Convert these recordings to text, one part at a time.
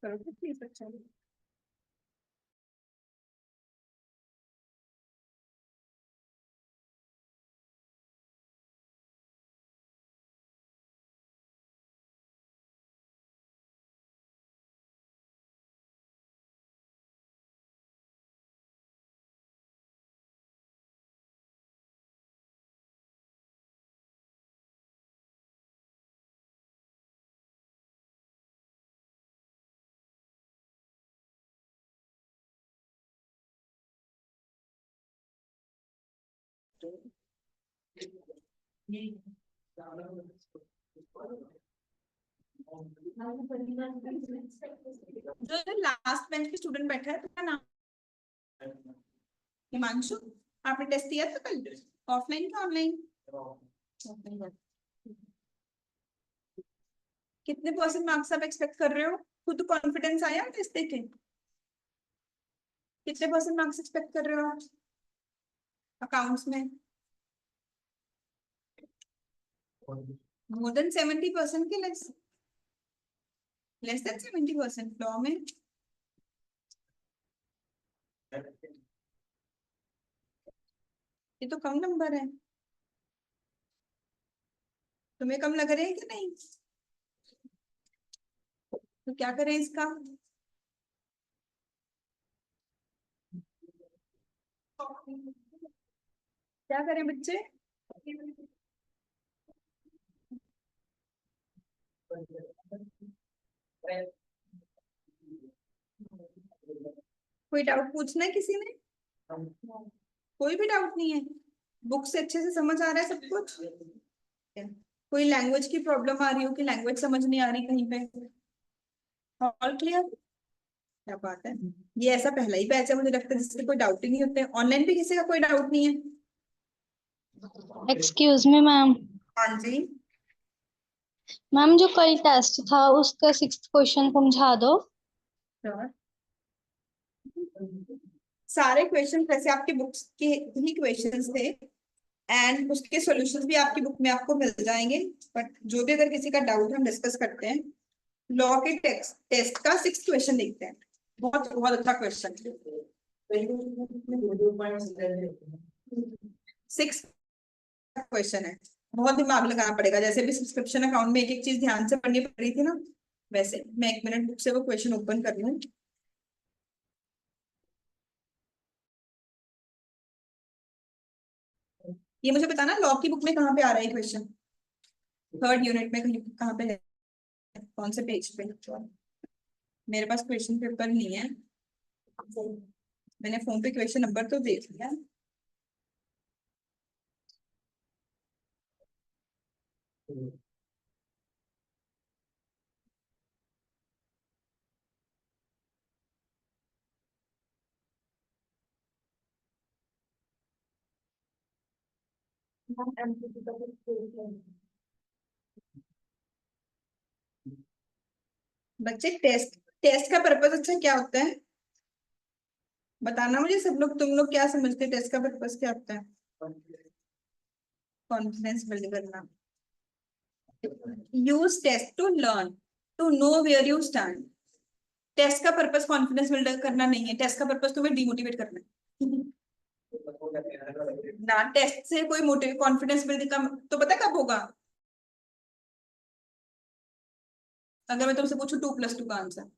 करोगे प्लीज अच्छा। जो लास्ट बेंच पे स्टूडेंट बैठा है उसका नाम हिमांशु। आपने टेस्ट दिया था कल, ऑफलाइन का ऑनलाइन? कितने परसेंट मार्क्स आप एक्सपेक्ट कर रहे हो? खुद कॉन्फिडेंस आया टेस्ट देके? कितने परसेंट मार्क्स एक्सपेक्ट कर रहे हो आप अकाउंट्स में? मोर देन 70% के लेस देन 70% लॉ में? ये तो कम नंबर है। तुम्हें कम लग रहे हैं कि नहीं? तो क्या करें इसका? क्या करें बच्चे? कोई डाउट पूछना है किसी ने? कोई भी डाउट नहीं है? बुक से अच्छे से समझ आ रहा है सब कुछ? कोई लैंग्वेज की प्रॉब्लम आ रही हो कि लैंग्वेज समझ नहीं आ रही कहीं पे? All clear? क्या बात है। ये ऐसा पहला ही बैच है मुझे लगता है जिससे कोई डाउट ही नहीं होते। ऑनलाइन पे किसी का कोई डाउट नहीं है? Excuse me ma'am. हाँ जी। मैम जो कल टेस्ट था उसका 6th क्वेश्चन समझा दो। Sure. सारे क्वेश्चन वैसे आपकी बुक्स के ही क्वेश्चंस थे एंड उसके सॉल्यूशंस भी आपकी बुक में आपको मिल जाएंगे। बट जो भी अगर किसी का डाउट हम डिस्कस करते हैं, लॉ के टेक्स्ट टेस्ट का 6th क्वेश्चन देखते हैं। बहुत बहुत अच्छा क्वेश्चन। 6 क्वेश्चन है। बहुत दिमाग लगाना पड़ेगा। जैसे भी सब्सक्रिप्शन अकाउंट में एक एक चीज ध्यान से पढ़नी पड़ रही थी ना, वैसे मैं 1 मिनट बुक से वो क्वेश्चन ओपन कर लूँ। ये मुझे बताना लॉ की बुक में कहाँ पे आ रहा है क्वेश्चन? 3rd यूनिट में कहीं कहाँ पे है? कौन से पेज पे? मेरे पास क्वेश्चन पेपर नहीं है। मैंने फोन पे क्वेश्चन नंबर तो देख लिया। बच्चे टेस्ट टेस्ट का पर्पज अच्छा क्या होता है बताना मुझे सब लोग। तुम लोग क्या समझते हैं टेस्ट का पर्पज क्या होता है? कॉन्फिडेंस बिल्ड करना। Use test to learn, to know where you stand. Test का पर्पज कॉन्फिडेंस बिल्ड करना नहीं है। टेस्ट का पर्पज तुम्हें डिमोटिवेट करना है ना। टेस्ट से कोई मोटिव कॉन्फिडेंस बिल्ड कम तो पता कब होगा? अगर मैं तुमसे पूछूं 2+2 का आंसर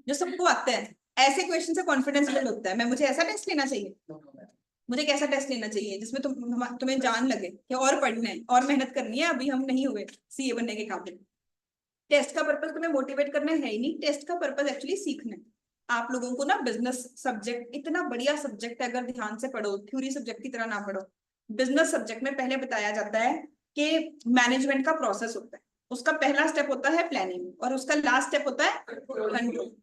जो सबको आता है, ऐसे क्वेश्चन से कॉन्फिडेंस बिल्ड होता है। मैं मुझे ऐसा टेस्ट लेना चाहिए? मुझे कैसा टेस्ट लेना चाहिए जिसमें तुम्हें जान लगे कि और पढ़ना है और मेहनत करनी है, अभी हम नहीं हुए सीए बनने के काबिल। टेस्ट का पर्पज तुम्हें मोटिवेट करना है ही नहीं। टेस्ट का पर्पज एक्चुअली सीखना है। आप लोगों को ना बिजनेस सब्जेक्ट इतना बढ़िया सब्जेक्ट है, अगर ध्यान से पढ़ो, थ्योरी सब्जेक्ट की तरह ना पढ़ो। बिजनेस सब्जेक्ट में पहले बताया जाता है कि मैनेजमेंट का प्रोसेस होता है। उसका पहला स्टेप होता है प्लानिंग और उसका लास्ट स्टेप होता है कंट्रोल।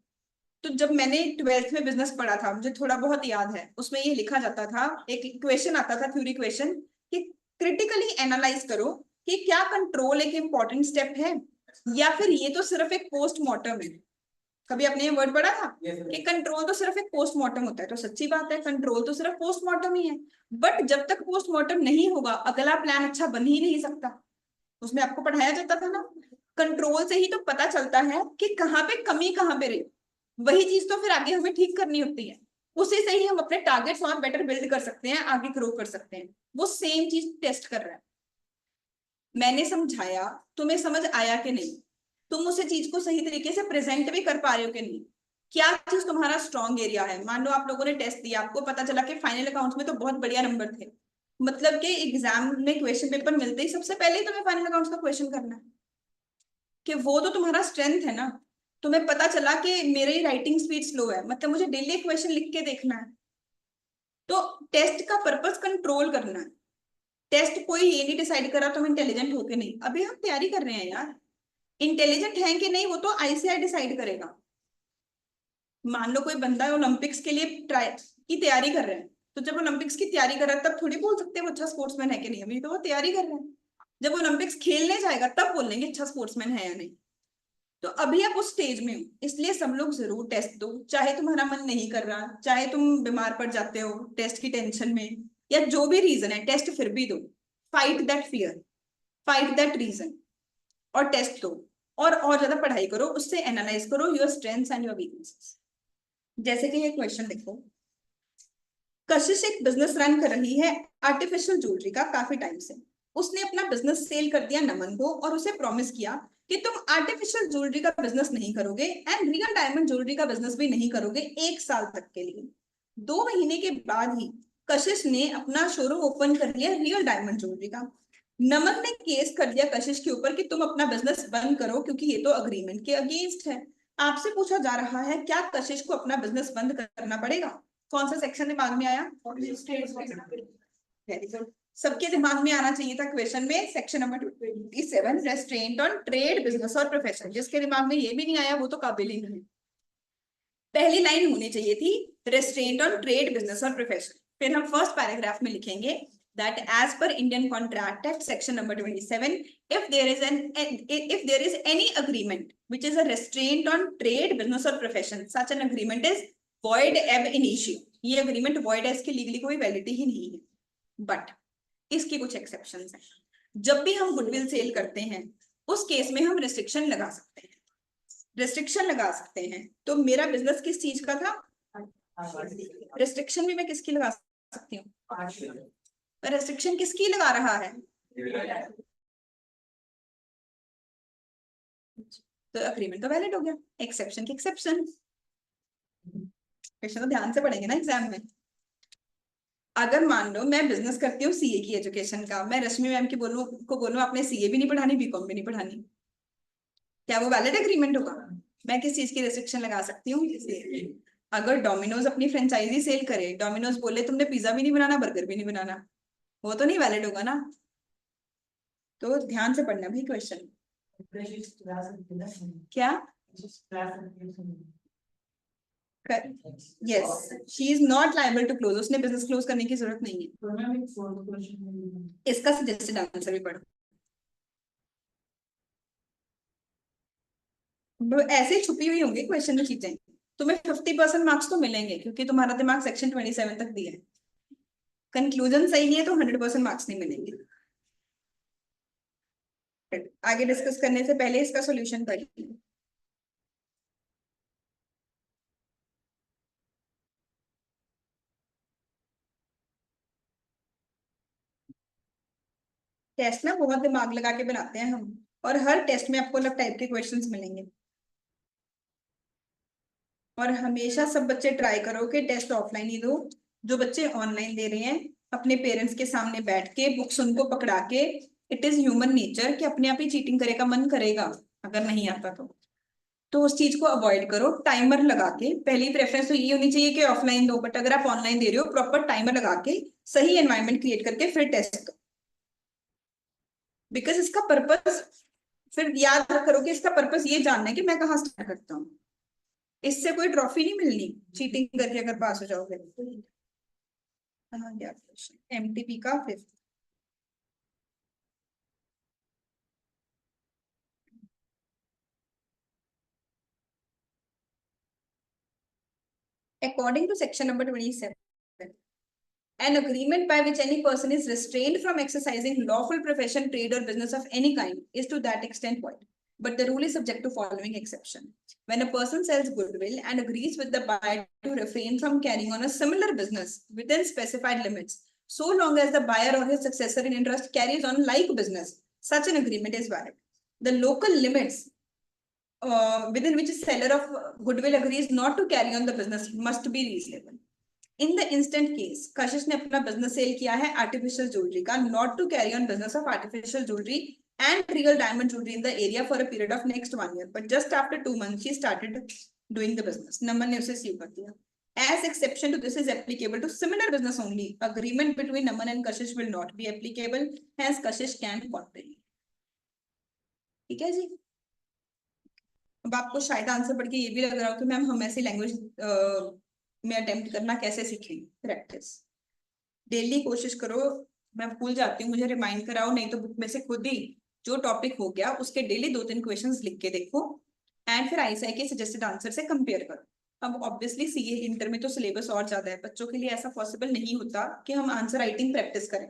तो जब मैंने 12th में बिजनेस पढ़ा था, मुझे थोड़ा बहुत याद है, उसमें ये लिखा जाता था, एक क्वेश्चन आता था थ्योरी क्वेश्चन, कि क्रिटिकली एनालाइज करो कि क्या कंट्रोल एक इंपॉर्टेंट स्टेप है या फिर ये तो सिर्फ एक पोस्ट मॉर्टम है। कभी आपने ये वर्ड पढ़ा था कि कंट्रोल तो सिर्फ एक पोस्टमार्टम होता है? तो सच्ची बात है, कंट्रोल तो सिर्फ पोस्टमार्टम ही है। बट जब तक पोस्टमार्टम नहीं होगा अगला प्लान अच्छा बन ही नहीं सकता। उसमें आपको पढ़ाया जाता था ना, कंट्रोल से ही तो पता चलता है कि कहाँ पे कमी कहाँ पे रही। वही चीज तो फिर आगे हमें ठीक करनी होती है। उसी से ही हम अपने टारगेट्स और बेटर बिल्ड कर सकते हैं, आगे ग्रो कर सकते हैं। वो सेम चीज टेस्ट कर रहा है। मैंने समझाया, तुम्हें समझ आया कि नहीं? तुम उस चीज को सही तरीके से प्रेजेंट भी कर पा रहे हो कि नहीं? क्या चीज तुम्हारा स्ट्रॉन्ग एरिया है? मान लो आप लोगों ने टेस्ट दिया, आपको पता चला कि फाइनल अकाउंट्स में तो बहुत बढ़िया नंबर थे, मतलब कि एग्जाम में क्वेश्चन पेपर मिलते ही सबसे पहले ही तुम्हें फाइनल अकाउंट्स का क्वेश्चन करना है, कि वो तो तुम्हारा स्ट्रेंथ है ना। तुम्हें पता चला कि मेरी राइटिंग स्पीड स्लो है, मतलब मुझे डेली क्वेश्चन लिख के देखना है। तो टेस्ट का पर्पस कंट्रोल करना है। टेस्ट कोई ये नहीं डिसाइड करा तुम इंटेलिजेंट हो कि नहीं। अभी हम तैयारी कर रहे हैं यार, इंटेलिजेंट है कि नहीं वो तो आईसीआई डिसाइड करेगा। मान लो कोई बंदा ओलंपिक्स के लिए ट्राई की तैयारी कर रहे हैं, तो जब ओलंपिक्स की तैयारी कर रहा है तब थोड़ी बोल सकते हैं वो अच्छा स्पोर्ट्समैन है कि नहीं, अभी तो वो तैयारी कर रहे हैं। जब ओलंपिक्स खेलने जाएगा तब बोलेंगे अच्छा स्पोर्ट्समैन है या नहीं। तो अभी आप उस स्टेज में हो, इसलिए सब लोग जरूर टेस्ट दो, चाहे तुम्हारा मन नहीं कर रहा, चाहे तुम बीमार पड़ जाते हो टेस्ट की टेंशन में, या जो भी रीजन है, टेस्ट फिर भी दो। Fight that fear, fight that reason, और टेस्ट दो। और ज्यादा पढ़ाई करो, उससे एनालाइज करो your strengths and your weaknesses. जैसे कि ये क्वेश्चन देखो, कशिश एक बिजनेस रन कर रही है आर्टिफिशियल ज्वेलरी का काफी टाइम से। उसने अपना बिजनेस सेल कर दिया नमन को और उसे प्रॉमिस किया कि तुम आर्टिफिशियल ज्वेलरी का बिजनेस नहीं करोगे एंड रियल डायमंड ज्वेलरी का बिजनेस भी नहीं करोगे 1 साल तक के लिए। 2 महीने के बाद ही कशिश ने अपना शोरूम ओपन कर लिया रियल डायमंड ज्वेलरी का। नमन ने केस कर दिया कशिश के ऊपर कि तुम अपना बिजनेस बंद करो क्योंकि ये तो अग्रीमेंट के अगेंस्ट है। आपसे पूछा जा रहा है क्या कशिश को अपना बिजनेस बंद करना पड़ेगा? कौन सा सेक्शन दिमाग में आया? Very good. सबके दिमाग में आना चाहिए था क्वेश्चन में section number 27, restaurant on trade business और प्रोफेशन। जिसके दिमाग में ये भी नहीं आया वो तो काबिल ही नहीं। पहली लाइन होनी चाहिए थी रेस्ट्रेंट ऑन ट्रेड बिजनेस और प्रोफेशन। फिर हम फर्स्ट पैराग्राफ में लिखेंगे that as per Indian Contract Act section number 27, if there is any agreement which is a restraint on trade business or profession, such an agreement is void ab initio। ये agreement void है, इसकी legally कोई validity ही नहीं है। But इसकी कुछ exceptions हैं। जब भी हम गुडविल सेल करते हैं उस केस में हम रिस्ट्रिक्शन लगा सकते हैं। रिस्ट्रिक्शन लगा सकते हैं तो मेरा बिजनेस किस चीज का था? रिस्ट्रिक्शन भी मैं किसकी लगा सकती हूँ? रेस्ट्रिक्शन किसकी लगा रहा है? तो अग्रीमेंट तो वैलिड हो गया, एक्सेप्शन की एक्सेप्शन। क्वेश्चन तो ध्यान से पढ़ेंगे ना एग्जाम में। अगर मान लो मैं बिजनेस करती हूँ सीए की एजुकेशन का, मैं रश्मि मैम की बोलूँ आपने सीए भी नहीं पढ़ानी बीकॉम भी नहीं पढ़ानी, क्या वो वैलिड एग्रीमेंट होगा? मैं किस चीज की रिस्ट्रिक्शन लगा सकती हूँ? अगर डोमिनोज अपनी फ्रेंचाइजी सेल करे, डोमिनोज बोले तुमने पिज्जा भी नहीं बनाना बर्गर भी नहीं बनाना, वो तो नहीं वैलिड होगा ना। तो ध्यान से पढ़ना भाई क्वेश्चन। क्या? Yes, she is not liable to close, उसने बिजनेस क्लोज करने की जरूरत नहीं है। इसका सजेस्टेड आंसर भी पढ़ो। ऐसे छुपी हुई होंगी क्वेश्चन में चीजें। तुम्हें 50% मार्क्स तो मिलेंगे क्योंकि तुम्हारा दिमाग सेक्शन 27 तक दिया है। कंक्लूजन सही नहीं है तो 100% मार्क्स नहीं मिलेंगे। आगे डिस्कस करने से पहले इसका सोल्यूशन करिए। टेस्ट ना बहुत दिमाग लगा के बनाते हैं हम, और हर टेस्ट में आपको अलग टाइप के क्वेश्चंस मिलेंगे। और हमेशा सब बच्चे ट्राई करो कि टेस्ट ऑफलाइन ही दो। जो बच्चे ऑनलाइन दे रहे हैं अपने पेरेंट्स के सामने बैठ के बुक्स उनको पकड़ा के, इट इज ह्यूमन नेचर कि अपने आप ही चीटिंग करेगा, मन करेगा अगर नहीं आता तो उस चीज को अवॉइड करो। टाइमर लगा के, पहली प्रेफरेंस तो ये होनी चाहिए कि ऑफलाइन दो, बट अगर आप ऑनलाइन दे रहे हो प्रॉपर टाइमर लगा के सही एनवायरनमेंट क्रिएट करके फिर टेस्ट करो। बिकॉज इसका पर्पस, फिर याद करो कि इसका पर्पस ये जानना है कि मैं कहाँ स्टार्ट करता हूँ। इससे कोई ट्रॉफी नहीं मिलनी चीटिंग करके अगर पास हो जाओगे। एमटीपी का 5th। According to section number 27, an agreement by which any person is restrained from exercising lawful profession, trade, or business of any kind is to that extent void. But the rule is subject to following exception. When a person sells goodwill and agrees with the buyer to refrain from carrying on a similar business within specified limits, so long as the buyer or his successor in interest carries on like business, such an agreement is valid. The local limits within which a seller of goodwill agrees not to carry on the business must be reasonable. In the instant case, कशिश ने अपना business sale किया है artificial jewelry का, not to carry on business of artificial jewelry and real diamond jewelry in the area for a period of next 1 year, but just after 2 months she started doing the business. नमन ने उसे सीव कर दिया. As exception to this is applicable to similar business only, agreement between Naman and Kashish will not be applicable. Hence, Kashish can continue. ठीक है जी. अब आपको शायद answer पढ़ के ये भी लग रहा हो कि मैम हम ऐसी लैंग्वेज में अटेम्प्ट करना कैसे सीखेंगे. प्रैक्टिस डेली कोशिश करो. मैं भूल जाती हूँ, मुझे रिमाइंड कराओ, नहीं तो बुक में से खुद ही जो टॉपिक हो गया उसके डेली 2-3 क्वेश्चंस लिख के देखो एंड फिर आईएसआई के सजेस्टेड आंसर से कंपेयर करो. अब ऑब्वियसली सीए इंटर में तो सिलेबस और ज्यादा है, बच्चों के लिए ऐसा पॉसिबल नहीं होता कि हम आंसर राइटिंग प्रैक्टिस करें.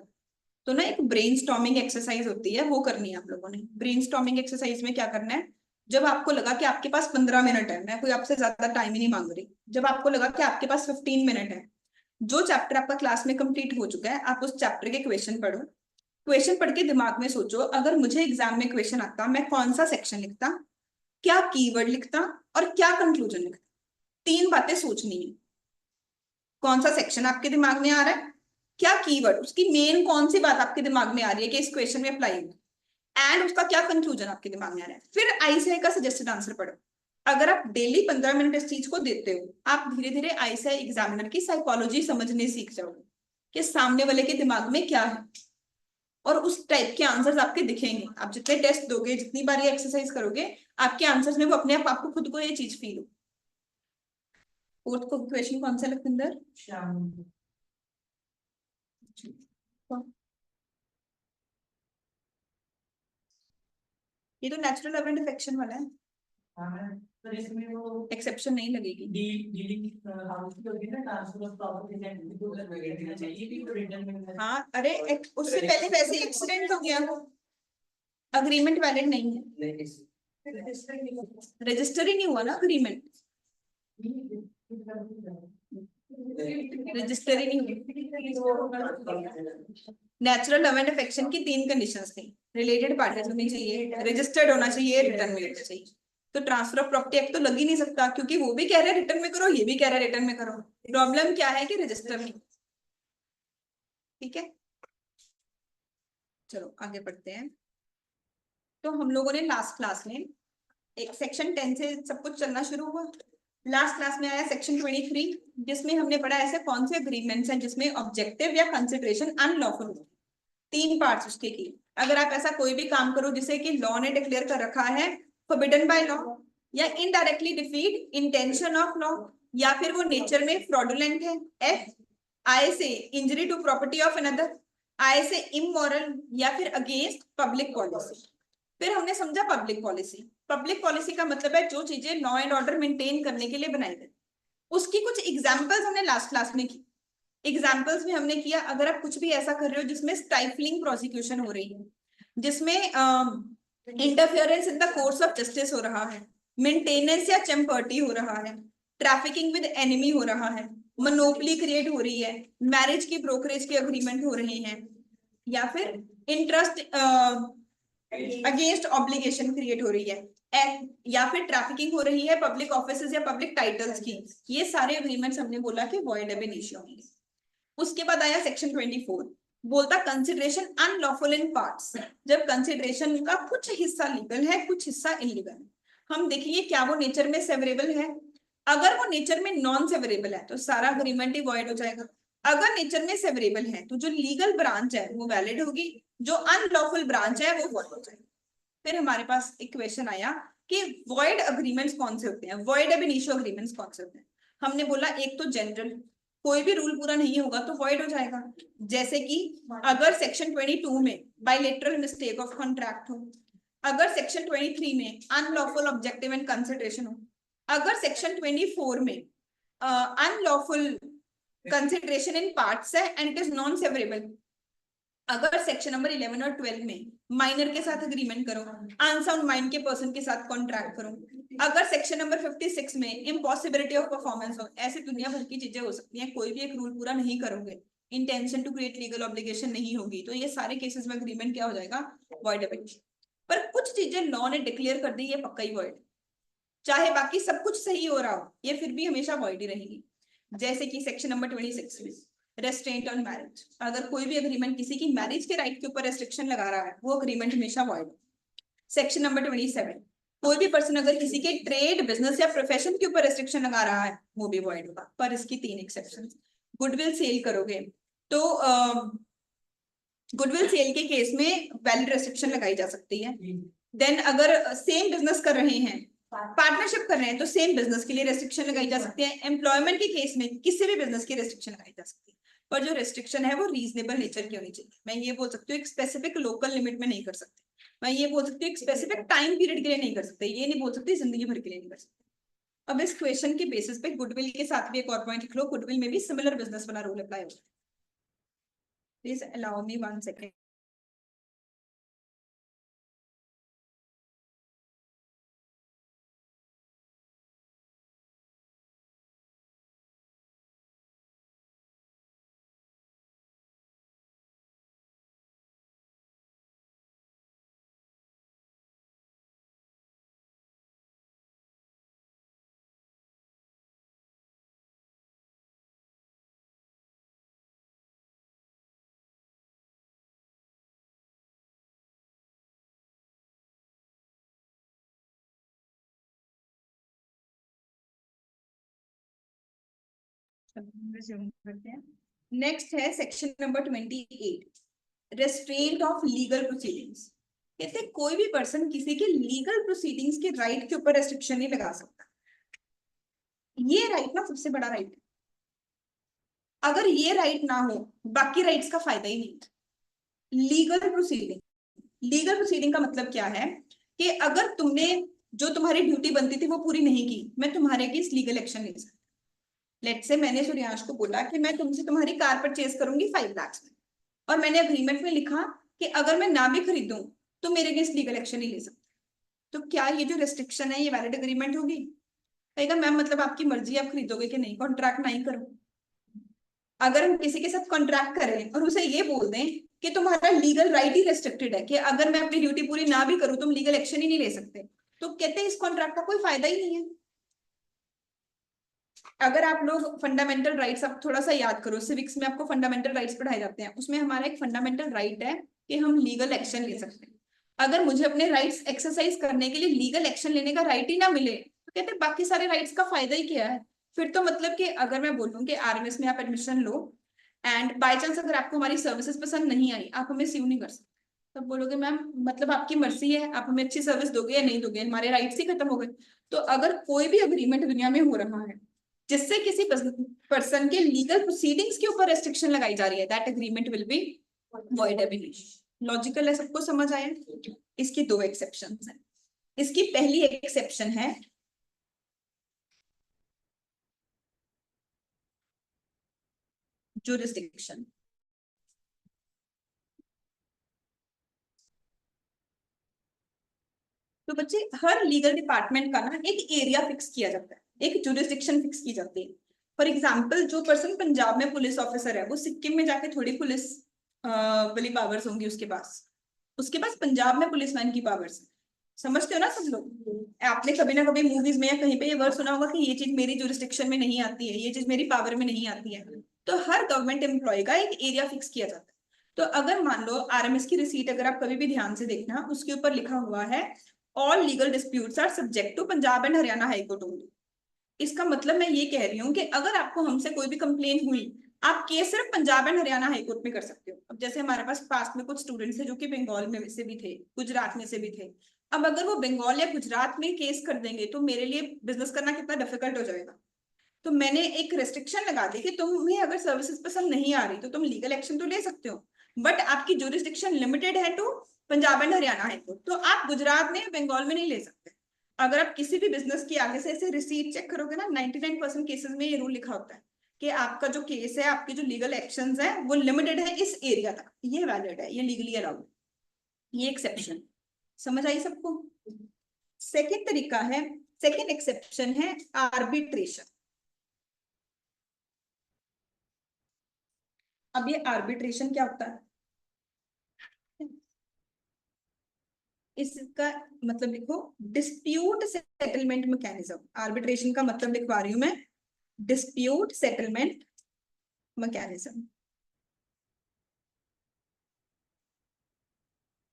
तो ना एक ब्रेनस्टॉर्मिंग एक्सरसाइज होती है, वो करनी है आप लोगों ने. ब्रेनस्टॉर्मिंग एक्सरसाइज में क्या करना है, जब आपको लगा कि आपके पास 15 मिनट है, मैं कोई आपसे ज्यादा टाइम ही नहीं मांग रही, जब आपको लगा कि आपके पास 15 मिनट है, जो चैप्टर आपका क्लास में कंप्लीट हो चुका है, आप उस चैप्टर के क्वेश्चन पढ़ो. क्वेश्चन पढ़ के दिमाग में सोचो, अगर मुझे एग्जाम में क्वेश्चन आता मैं कौन सा सेक्शन लिखता, क्या कीवर्ड लिखता और क्या कंक्लूजन लिखता. 3 बातें सोचनी है. कौन सा सेक्शन आपके दिमाग में आ रहा है, क्या कीवर्ड, उसकी मेन कौन सी बात आपके दिमाग में आ रही है कि इस क्वेश्चन में अप्लाई होगी, एंड उसका क्या कंक्लूजन आपके दिमाग में आ रहा है. फिर आईसीआई का सजेस्टेड आंसर पढ़ो. अगर आप डेली 15 मिनट इस चीज को देते हो, आप धीरे धीरे आईसीआई एग्जामिनर की साइकोलॉजी समझने सीख जाओगे कि सामने वाले के दिमाग में क्या है, और उस टाइप के आंसर्स आपके दिखेंगे. आप जितने टेस्ट दोगे, जितनी बार ये एक्सरसाइज करोगे, आपके आंसर्स में वो अपने आप आपको खुद को ये चीज फील हो. फोर्थ को क्वेश्चन कौन सा लखविंदर? ये तो नेचुरल एवरेंट इफेक्शन वाला है, एक्सेप्शन नहीं लगेगी. हाँ, अरे उससे पहले वैसे एक्सीडेंट हो गया, अग्रीमेंट वैलिड नहीं है, रजिस्टर ही नहीं हुआ ना अग्रीमेंट, रजिस्टर ही नहीं हुआ. नेचुरल लव एंड अफेक्शन की 3 कंडीशंस थी. रिलेटेड पार्टीज होनी चाहिए, रजिस्टर्ड होना चाहिए, रिटर्न में होना चाहिए. तो ट्रांसफर ऑफ प्रॉपर्टी एक्ट तो लग ही नहीं सकता, क्योंकि वो भी कह रहे हैं रिटर्न में करो, ये भी कह रहा है रिटर्न में करो. प्रॉब्लम क्या है कि रजिस्टर नहीं. ठीक है, चलो आगे बढ़ते हैं. तो हम लोगों ने लास्ट क्लास में एक सेक्शन 10 से सब कुछ चलना शुरू हुआ. लास्ट क्लास में आया सेक्शन 23, जिसमें हमने पढ़ा ऐसे कौन से अग्रीमेंट्स हैं जिसमें ऑब्जेक्टिव या कंसिडरेशन अनलॉफुल हो. 3 पार्ट्स उसके की. अगर आप ऐसा कोई भी काम करो जिसे कि लॉ ने डिक्लेयर कर रखा है फोरबिडन बाय लॉ, या indirectly defeat intention of law, या फिर वो नेचर में फ्रॉडुलेंट है, एफ, आई से injury to property of another, I से इमोरल, या फिर अगेंस्ट पब्लिक पॉलिसी. फिर हमने समझा पब्लिक पॉलिसी. पब्लिक पॉलिसी का मतलब है जो चीजें लॉ एंड ऑर्डर मेंटेन करने के लिए बनाई गई. उसकी कुछ एग्जांपल्स हमने लास्ट क्लास में की. एग्जांपल्स में हमने किया, अगर आप कुछ भी ऐसा कर रहे हो जिसमें स्टाइफलिंग प्रोसिक्यूशन हो रही है, जिसमें interference in the course of justice हो रहा है, मेंटेनेंस या चैम्पर्टी हो रहा है, ट्रैफिकिंग विद एनिमी हो रहा है, मोनोपोली क्रिएट हो रही है, मैरिज की ब्रोकरेज के अग्रीमेंट हो रहे हैं, या फिर इंटरेस्ट अगेंस्ट ऑब्लिगेशन क्रिएट हो रही है, या फिर ट्रैफिकिंग हो रही है पब्लिक ऑफिसेज या पब्लिक टाइटल्स की, ये सारे अग्रीमेंट्स हमने बोला कि वॉइड एब इनिशियो होंगे. उसके बाद आया सेक्शन 24, बोलता कंसिडरेशन अनलॉफुल इन पार्ट्स. जब कंसिडरेशन का कुछ हिस्सा लीगल है, कुछ हिस्सा इलीगल है. हम देखिए क्या वो नेचर में सेवरेबल है. अगर वो नेचर में नॉन सेवरेबल है तो सारा अग्रीमेंट ही वॉइड हो जाएगा. अगर नेचर में सेवरेबल है तो जो लीगल ब्रांच है वो वैलिड होगी, जो अनलॉफुल ब्रांच है वो वॉइड हो जाएगी. फिर हमारे पास एक क्वेश्चन आया कि वॉइड अग्रीमेंट्स कौन से होते हैं, वॉइड एब इनिशियो अग्रीमेंट्स कौन से होते हैं. हमने बोला एक तो जनरल, कोई भी रूल पूरा नहीं होगा तो वॉइड हो जाएगा. जैसे कि अगर सेक्शन 22 में बायलैटरल मिस्टेक ऑफ कॉन्ट्रैक्ट हो, अगर सेक्शन 23 में अनलॉफुल ऑब्जेक्टिव एंड कंसिडरेशन हो, अगर सेक्शन 24 में अनलॉफुल कंसिडरेशन इन पार्ट्स है एंड इट इज नॉन सेवरेबल। अगर सेक्शन नंबर 11 और 12 में माइनर के साथ अग्रीमेंट करो, अनसाउंड माइंड के पर्सन के साथ कॉन्ट्रैक्ट करो, अगर सेक्शन नंबर 56 में इम्पॉसिबिलिटी ऑफ परफॉर्मेंस हो, ऐसे दुनिया भर की चीजें हो सकती हैं, कोई भी एक रूल पूरा नहीं करोगे, intention to create legal obligation नहीं होगी, तो ये सारे केसेस में अग्रीमेंट क्या हो जाएगा, वॉइडेबल। पर कुछ चीजें लॉ ने डिक्लेयर कर दी, ये पक्का ही वॉइड, चाहे बाकी सब कुछ सही हो रहा हो, ये फिर भी हमेशा वॉइड ही रहेगी। जैसे कि सेक्शन नंबर 26 में रेस्ट्रेंट ऑन मैरिज, अगर कोई भी अग्रीमेंट किसी की मैरिज के राइट के ऊपर रेस्ट्रिक्शन लगा रहा है, वो अग्रीमेंट हमेशा वॉइड। सेक्शन नंबर 27, कोई भी पर्सन अगर किसी के ट्रेड, बिजनेस या प्रोफेशन के ऊपर रेस्ट्रिक्शन लगा रहा है, वो भी वॉइड होगा। पर इसकी 3 एक्सेप्शन। गुडविल सेल करोगे तो गुडविल सेल के केस में वैलिड रेस्ट्रिक्शन लगाई जा सकती है। देन अगर सेम बिजनेस कर रहे हैं, पार्टनरशिप कर रहे हैं, तो सेम बिजनेस के लिए रेस्ट्रिक्शन लगाई जा सकती है। एम्प्लॉयमेंट के केस में किसी भी बिजनेस की रेस्ट्रिक्शन लगाई जा सकती है, पर जो रेस्ट्रिक्शन है वो रीजनेबल नेचर की होनी चाहिए। मैं ये बोल सकती हूँ एक स्पेसिफिक लोकल लिमिट में नहीं कर सकती, मैं ये बोल सकती हूँ एक स्पेसिफिक टाइम पीरियड के लिए नहीं कर सकते, ये नहीं बोल सकती जिंदगी भर के लिए नहीं कर सकते। अब इस क्वेश्चन के बेसिस पे गुडविल के साथ भी एक और पॉइंट लिख लो, गुडविल में भी सिमिलर बिजनेस वाला रूल अप्लाई होता है। Please allow me 1 second. Next है section number 28, restraint of legal proceedings. कहते हैं कोई भी पर्सन किसी के लीगल प्रोसीडिंग्स के राइट के ऊपर रेस्ट्रिक्शन नहीं लगा सकता। ये राइट ना सबसे बड़ा राइट है, अगर ये राइट ना हो बाकी राइट्स का फायदा ही नहीं। लीगल प्रोसीडिंग, लीगल प्रोसीडिंग का मतलब क्या है कि अगर तुमने जो तुम्हारी ड्यूटी बनती थी वो पूरी नहीं की, मैं तुम्हारे अगेंस्ट लीगल एक्शन ले सकती। लेट्स से मैंने सूर्यांश को बोला कि मैं तुमसे तुम्हारी कार परचेज करूंगी 5 लाख में, और मैंने अग्रीमेंट में लिखा कि अगर मैं ना भी खरीदूं तो मेरे अगेंस्ट लीगल एक्शन नहीं ले सकते, तो क्या ये जो रेस्ट्रिक्शन है ये वैलिड अग्रीमेंट होगी? कहेगा मैम मतलब आपकी मर्जी, आप खरीदोगे कि नहीं, कॉन्ट्रैक्ट नहीं करो। अगर हम किसी के साथ कॉन्ट्रैक्ट करें और उसे ये बोल दें कि तुम्हारा लीगल राइट ही रेस्ट्रिक्टेड है, कि अगर मैं अपनी ड्यूटी पूरी ना भी करूं तुम लीगल एक्शन ही नहीं ले सकते, तो कहते हैं इस कॉन्ट्रैक्ट का कोई फायदा ही नहीं है। अगर आप लोग फंडामेंटल राइट्स, आप थोड़ा सा याद करो, सिविक्स में आपको फंडामेंटल राइट्स पढ़ाए जाते हैं, उसमें हमारा एक फंडामेंटल राइट है कि हम लीगल एक्शन ले सकते हैं। अगर मुझे अपने राइट्स एक्सरसाइज करने के लिए लीगल एक्शन लेने का राइट ही ना मिले, तो कहते हैं बाकी सारे राइट्स का फायदा ही क्या है? फिर तो मतलब कि अगर मैं बोलूँ कि आरएमएस में आप admission low and by chance अगर आपको हमारी सर्विसेज पसंद नहीं आई, आप हमें स्यू नहीं कर सकते। तब बोलोगे मैम मतलब आपकी मर्जी है, आप हमें अच्छी सर्विस दोगे या नहीं दोगे, हमारे राइट्स ही खत्म हो गए। तो अगर कोई भी अग्रीमेंट दुनिया में हो रहा है जिससे किसी पर्सन के लीगल प्रोसीडिंग्स के ऊपर रेस्ट्रिक्शन लगाई जा रही है, that agreement will be void एब इनिशियो। लॉजिकल है, सबको समझ आया? इसकी 2 एक्सेप्शन है। इसकी पहली एक्सेप्शन है जुरिस्डिक्शन। तो बच्चे हर लीगल डिपार्टमेंट का ना एक एरिया फिक्स किया जाता है, एक जुरिस्डिक्शन फिक्स की जाती है। फॉर एग्जाम्पल जो पर्सन पंजाब में पुलिस ऑफिसर है, वो सिक्किम में जाके थोड़ी पुलिस वाली पावर्स होंगी उसके पास पंजाब में पुलिसमैन की पावर्स। समझते हो ना सब लोग? आपने कभी ना कभी मूवीज में या कहीं पे ये वर्ड सुना होगा कि ये चीज मेरी जुरिस्डिक्शन में नहीं आती है, ये चीज मेरी पावर में नहीं आती है। तो हर गवर्नमेंट एम्प्लॉय का एक एरिया फिक्स किया जाता है। तो अगर मान लो आरएमएस की रिसीट अगर आप कभी भी ध्यान से देखना, उसके ऊपर लिखा हुआ है all legal disputes are subject to Punjab and Haryana high court only. इसका मतलब मैं ये कह रही हूँ कि अगर आपको हमसे कोई भी कंप्लेन हुई, आप केस सिर्फ पंजाब एंड हरियाणा हाईकोर्ट में कर सकते हो। अब जैसे हमारे पास में कुछ स्टूडेंट्स है जो कि बंगाल में से भी थे, गुजरात में से भी थे। अब अगर वो बंगाल या गुजरात में केस कर देंगे तो मेरे लिए बिजनेस करना कितना डिफिकल्ट हो जाएगा। तो मैंने एक रेस्ट्रिक्शन लगा दी कि तुम्हें अगर सर्विसेज पसंद नहीं आ रही तो तुम लीगल एक्शन तो ले सकते हो, बट आपकी जुरिस्डिक्शन लिमिटेड है to Punjab and Haryana high court, तो आप गुजरात में बंगाल में नहीं ले सकते। अगर आप किसी भी बिजनेस की आगे से ऐसे रिसीट चेक करोगे ना, 99% केसेस में ये रूल लिखा होता है कि आपका जो केस है, आपके जो लीगल एक्शंस है, वो लिमिटेड है इस एरिया तक, ये वैलिड है, ये लीगली अलाउड, ये एक्सेप्शन। समझ आई सबको? सेकेंड तरीका है, सेकेंड एक्सेप्शन है आर्बिट्रेशन। अब ये आर्बिट्रेशन क्या होता है? इसका मतलब लिखो, डिस्प्यूट सेटलमेंट मैकेनिज्म। आर्बिट्रेशन का मतलब लिखवा रही हूं मैं, डिस्प्यूट सेटलमेंट मैकेनिज्म।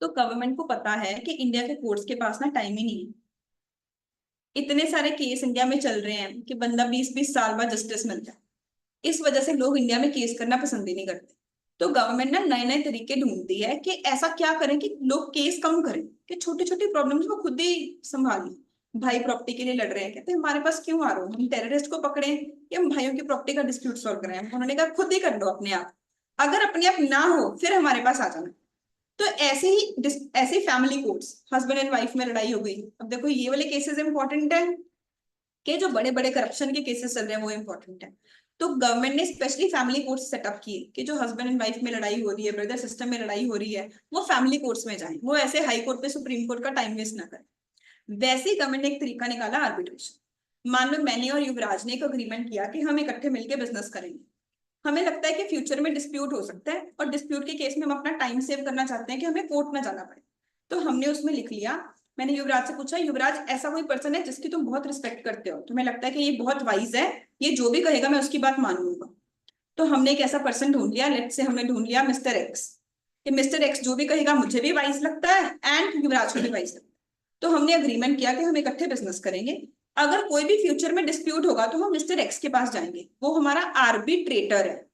तो गवर्नमेंट को पता है कि इंडिया के कोर्ट्स के पास ना टाइम ही नहीं है, इतने सारे केस इंडिया में चल रहे हैं कि बंदा 20-20 साल बाद जस्टिस मिलता है। इस वजह से लोग इंडिया में केस करना पसंद ही नहीं करते। तो गवर्नमेंट ना नए नए तरीके ढूंढती है कि ऐसा क्या करें कि लोग केस कम करें, कि छोटी छोटी प्रॉब्लम्स को खुद ही संभालें। भाई प्रॉपर्टी के लिए लड़ रहे हैं, कहते हैं हमारे पास क्यों आ रहे हो, हम टेररिस्ट को पकड़े या हम भाइयों की प्रॉपर्टी का डिस्प्यूट सॉल्व करें? उन्होंने कहा खुद ही कर लो अपने आप, अगर अपने आप ना हो फिर हमारे पास आ जाना। तो ऐसे ही family courts, husband and wife में लड़ाई हो गई, अब देखो ये वाले केसेस इंपॉर्टेंट है कि जो बड़े बड़े करप्शन के केसेस चल रहे हैं वो इंपॉर्टेंट है। तो गवर्नमेंट ने स्पेशली फैमिली कोर्ट्स सेटअप किए कि जो हस्बैंड एंड वाइफ में लड़ाई हो रही है, ब्रदर सिस्टर में लड़ाई हो रही है, वो फैमिली कोर्ट्स में जाएं, वो ऐसे हाई कोर्ट पे सुप्रीम कोर्ट का टाइम वेस्ट ना करें। वैसे ही गवर्नमेंट ने एक तरीका निकाला, आर्बिट्रेशन। मान लो मैंने और युवराज ने एक अग्रीमेंट किया कि हम इकट्ठे मिलकर बिजनेस करेंगे, हमें लगता है कि फ्यूचर में डिस्प्यूट हो सकता है, और डिस्प्यूट के केस में हम अपना टाइम सेव करना चाहते हैं कि हमें कोर्ट ना जाना पड़े। तो हमने उसमें लिख लिया, मैंने युवराज से पूछा, युवराज ऐसा कोई पर्सन है जिसकी तुम बहुत रिस्पेक्ट करते हो, तुम्हें लगता है कि ये बहुत वाइज है, ये जो भी कहेगा मैं उसकी बात मान लूंगा? तो हमने एक ऐसा पर्सन ढूंढ लिया, लेट से हमने ढूंढ लिया मिस्टर एक्स, कि मिस्टर एक्स जो भी कहेगा मुझे भी वाइज लगता है एंड युवराज को भी वाइज लगता है। तो हमने अग्रीमेंट किया कि हम इकट्ठे बिजनेस करेंगे, अगर कोई भी फ्यूचर में डिस्प्यूट होगा तो हम मिस्टर एक्स के पास जाएंगे, वो हमारा आर्बिट्रेटर है,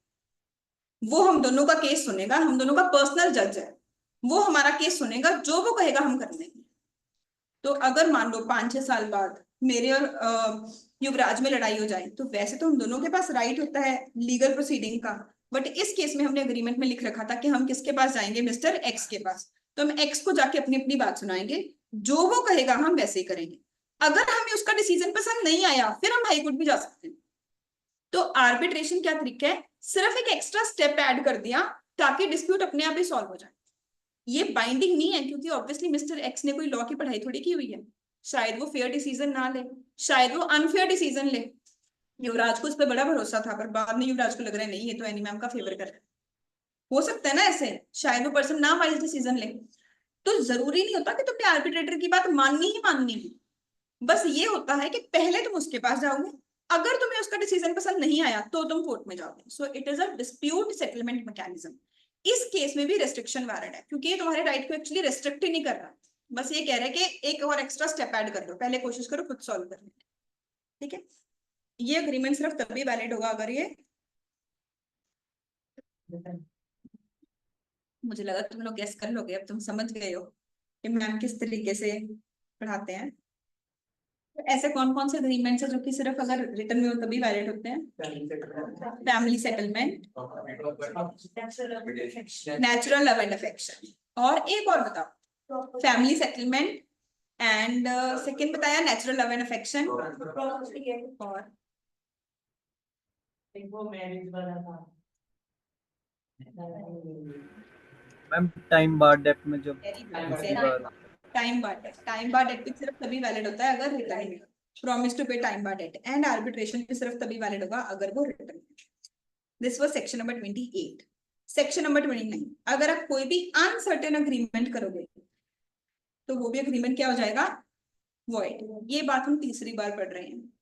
वो हम दोनों का केस सुनेगा, हम दोनों का पर्सनल जज है, वो हमारा केस सुनेगा, जो वो कहेगा हम कर देंगे। तो अगर मान लो 5-6 साल बाद मेरे और युवराज में लड़ाई हो जाए, तो वैसे तो हम दोनों के पास राइट होता है लीगल प्रोसीडिंग का, बट इस केस में हमने अग्रीमेंट में लिख रखा था कि हम किसके पास जाएंगे, मिस्टर एक्स के पास। तो हम एक्स को जाके अपनी अपनी बात सुनाएंगे, जो वो कहेगा हम वैसे ही करेंगे। अगर हमें उसका डिसीजन पसंद नहीं आया फिर हम हाई कोर्ट भी जा सकते हैं। तो आर्बिट्रेशन क्या तरीका है, सिर्फ एक एक्स्ट्रा स्टेप ऐड कर दिया ताकि डिस्प्यूट अपने आप ही सॉल्व हो जाए। ये बाइंडिंग नहीं है, क्योंकि ऑब्वियसली मिस्टर एक्स ने कोई लॉ की पढ़ाई थोड़ी की हुई है, शायद वो फेयर डिसीजन ना ले, शायद वो अनफेयर डिसीजन ले। युवराज को उस पर बड़ा भरोसा था, पर बाद में युवराज को लग रहा है नहीं ये तो एनी मैम का फेवर कर रहा है, हो सकता है ना ऐसे, शायद वो पर्सन ना वाइज डिसीजन ले। तो जरूरी नहीं होता कि तुमने आर्बिट्रेटर की बात माननी ही माननी है, बस ये होता है कि पहले तुम उसके पास जाओगे, अगर तुम्हें उसका डिसीजन पसंद नहीं आया तो तुम कोर्ट में जाओगे। So it is a dispute settlement mechanism. इस केस में भी रेस्ट्रिक्शन वैलिड है, क्योंकि ये तुम्हारे राइट को एक्चुअली रेस्ट्रिक्ट ही नहीं कर रहा, बस ये कह रहा है कि एक और एक्स्ट्रा स्टेप ऐड कर दो, पहले कोशिश करो खुद सॉल्व करने की। ठीक है, ये अग्रीमेंट सिर्फ तभी वैलिड होगा अगर ये, मुझे लगा तुम लोग गेस कर लोगे, अब तुम समझ गए हो कि मैम किस तरीके से पढ़ाते हैं। तो ऐसे कौन कौन से अग्रीमेंट्स है जो कि सिर्फ अगर रिटर्न में हो तभी वैलिड होते हैं? Family settlement, natural love and affection, और एक और बताओ, फैमिली सेटलमेंट एंड सेकंड बताया नेचुरल लव एंड अफेक्शन, और मैम टाइम बार डेट में जब वेरी दूसरी good, bar time bar debt. Time bar debt भी सिर्फ तभी वैलिड होता है अगर रिटर्न में, promise to pay time bar debt, and arbitration भी सिर्फ तभी वैलिड होगा अगर वो return. This was section number 28। Section number 29, अगर आप कोई भी अनसर्टेन अग्रीमेंट करोगे तो वो भी अग्रीमेंट क्या हो जाएगा, वॉइड। ये बात हम तीसरी बार पढ़ रहे हैं।